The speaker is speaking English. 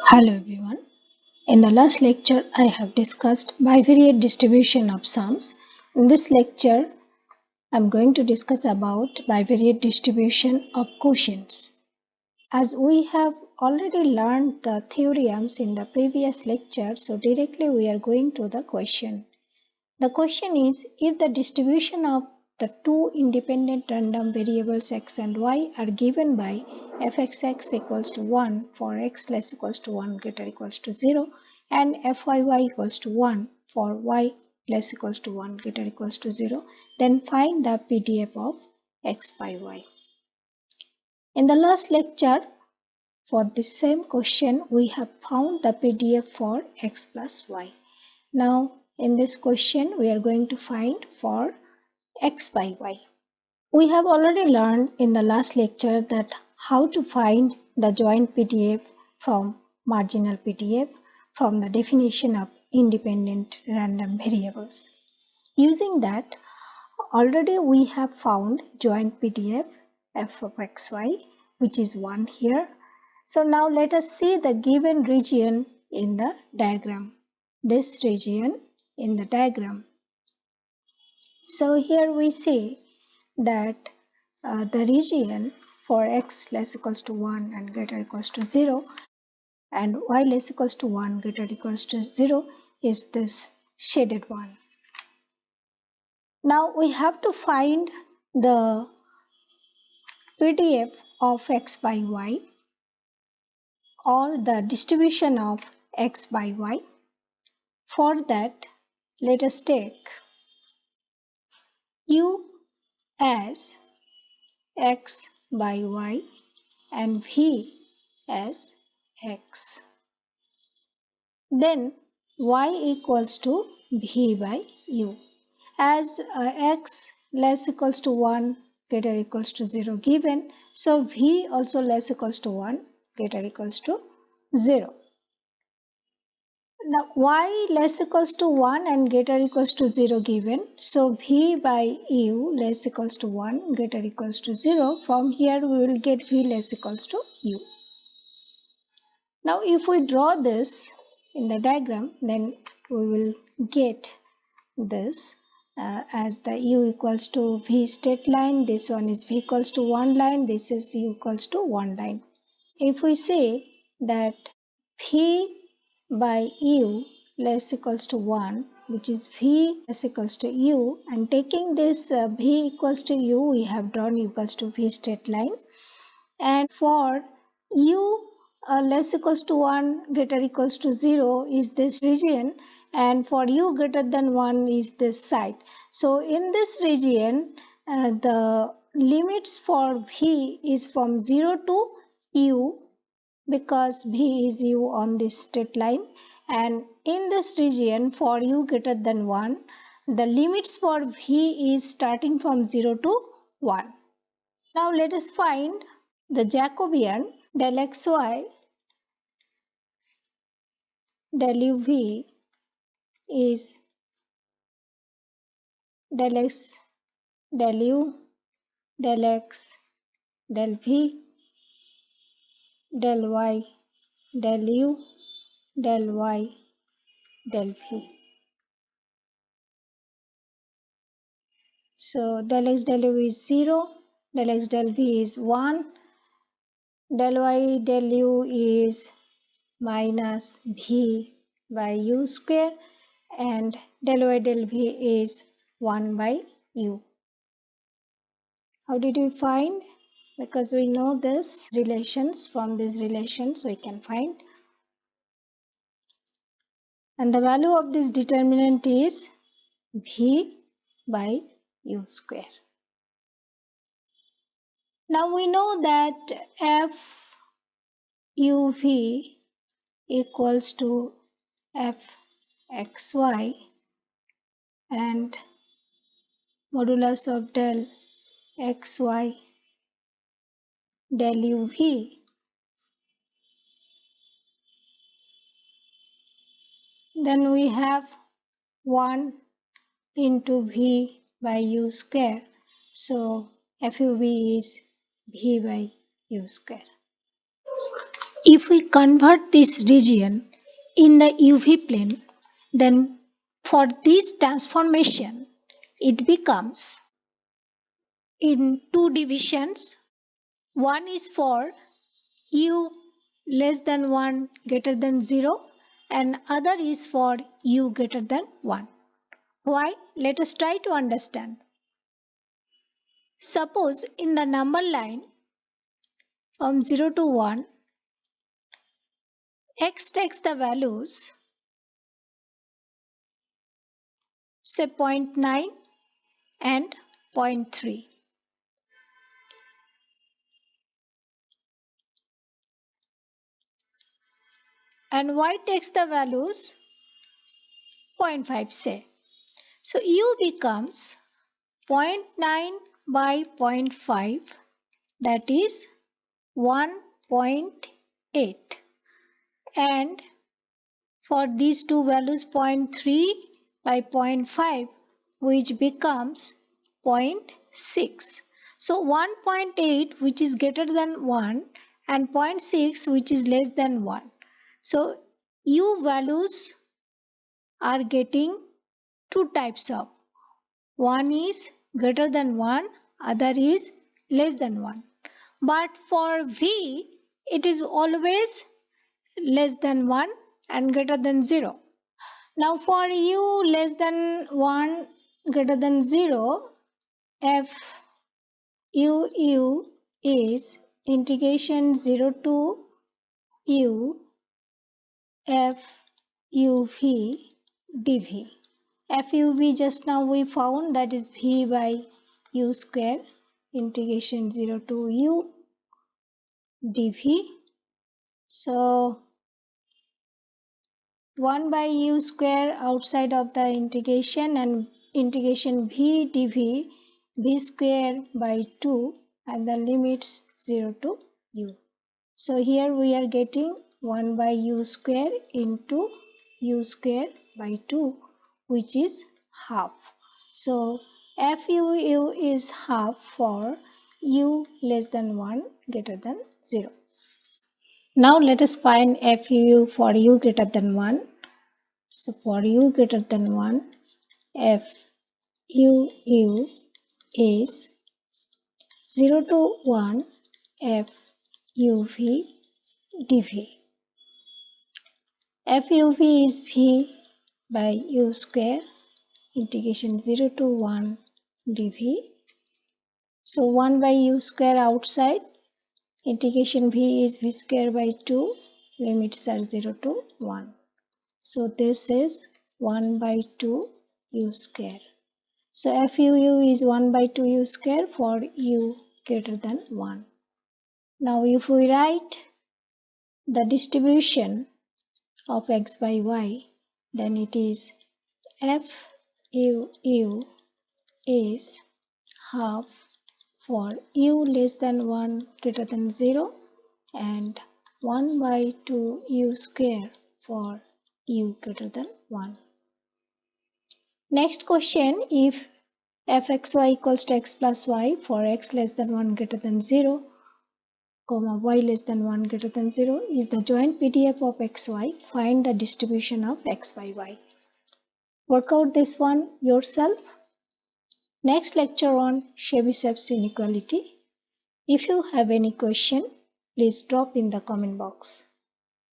Hello everyone. In the last lecture, I have discussed bivariate distribution of sums. In this lecture, I am going to discuss about bivariate distribution of quotients. As we have already learned the theorems in the previous lecture, so directly we are going to the question. The question is, if the distribution of the two independent random variables x and y are given by fxx equals to 1 for x less equals to 1 greater equals to 0 and fyy equals to 1 for y less equals to 1 greater equals to 0, then find the PDF of x by y. In the last lecture, for this same question, we have found the PDF for x plus y. Now, in this question, we are going to find for x by y. We have already learned in the last lecture that how to find the joint PDF from marginal PDF from the definition of independent random variables. Using that, already we have found joint PDF f of xy, which is 1 here. So now let us see the given region in the diagram. This region in the diagram. So here we see that the region for x less equals to 1 and greater equals to 0 and y less equals to 1 greater equals to 0 is this shaded one. Now we have to find the PDF of x by y or the distribution of x by y. For that, let us take u as x by y and v as x. Then y equals to v by u. As x less equals to 1 greater equals to 0 given, so v also less equals to 1 greater equals to 0. Now y less equals to 1 and greater equals to 0 given, so v by u less equals to 1 greater equals to 0. From here we will get v less equals to u. Now if we draw this in the diagram, then we will get this as the u equals to v straight line, this one is v equals to 1 line, this is u equals to 1 line. If we say that v by u less equals to 1, which is v less equals to u, and taking this v equals to u, we have drawn u equals to v straight line, and for u less equals to 1 greater equals to 0 is this region, and for u greater than 1 is this side. So in this region, the limits for v is from 0 to u because v is u on this straight line, and in this region for u greater than 1, the limits for v is starting from 0 to 1. Now let us find the Jacobian del xy del uv is del x del u del x del v del y del u del y del v. So del x del u is 0, del x del v is 1, del y del u is minus v by u square, and del y del v is 1 by u. How did we find? Because we know this relations, from these relations we can find. And the value of this determinant is v by u square. Now we know that f uv equals to f xy and modulus of del xy del uv then we have 1 into v by u square, so fuv is v by u square. If we convert this region in the UV plane, then for this transformation, it becomes in two divisions. One is for U less than 1 greater than 0 and other is for U greater than 1. Why? Let us try to understand. Suppose in the number line from 0 to 1, x takes the values say 0.9 and 0.3. And y takes the values 0.5 say. So u becomes 0.9 by 0.5, that is 1.8, and for these two values 0.3 by 0.5, which becomes 0.6. So 1.8 which is greater than 1 and 0.6 which is less than 1. So u values are getting two types of. One is greater than 1, other is less than 1. But for V, it is always less than 1 and greater than 0. Now for U less than 1 greater than 0, F U is integration 0 to U F U V dV. FUV just now we found, that is V by U square, integration 0 to U dV. So 1 by U square outside of the integration and integration V dV, V square by 2 and the limits 0 to U. So here we are getting 1 by U square into U square by 2, which is half. So FUU is half for U less than 1 greater than 0. Now let us find FUU for U greater than 1. So for U greater than 1, FUU is 0 to 1 FUV dV. FUV is V by U square, integration 0 to 1 dV. So 1 by U square outside, integration V is V square by 2, limits are 0 to 1. So this is 1 by 2 U square. So FUU is 1 by 2 U square for U greater than 1. Now if we write the distribution of x by y, then it is FUU is half for U less than 1 greater than 0 and 1 by 2 U square for U greater than 1. Next question, if fxy equals to x plus y for x less than 1 greater than 0, comma y less than 1 greater than 0 is the joint PDF of xy, find the distribution of x by y. Work out this one yourself. Next lecture on Chebyshev's inequality. If you have any question, please drop in the comment box.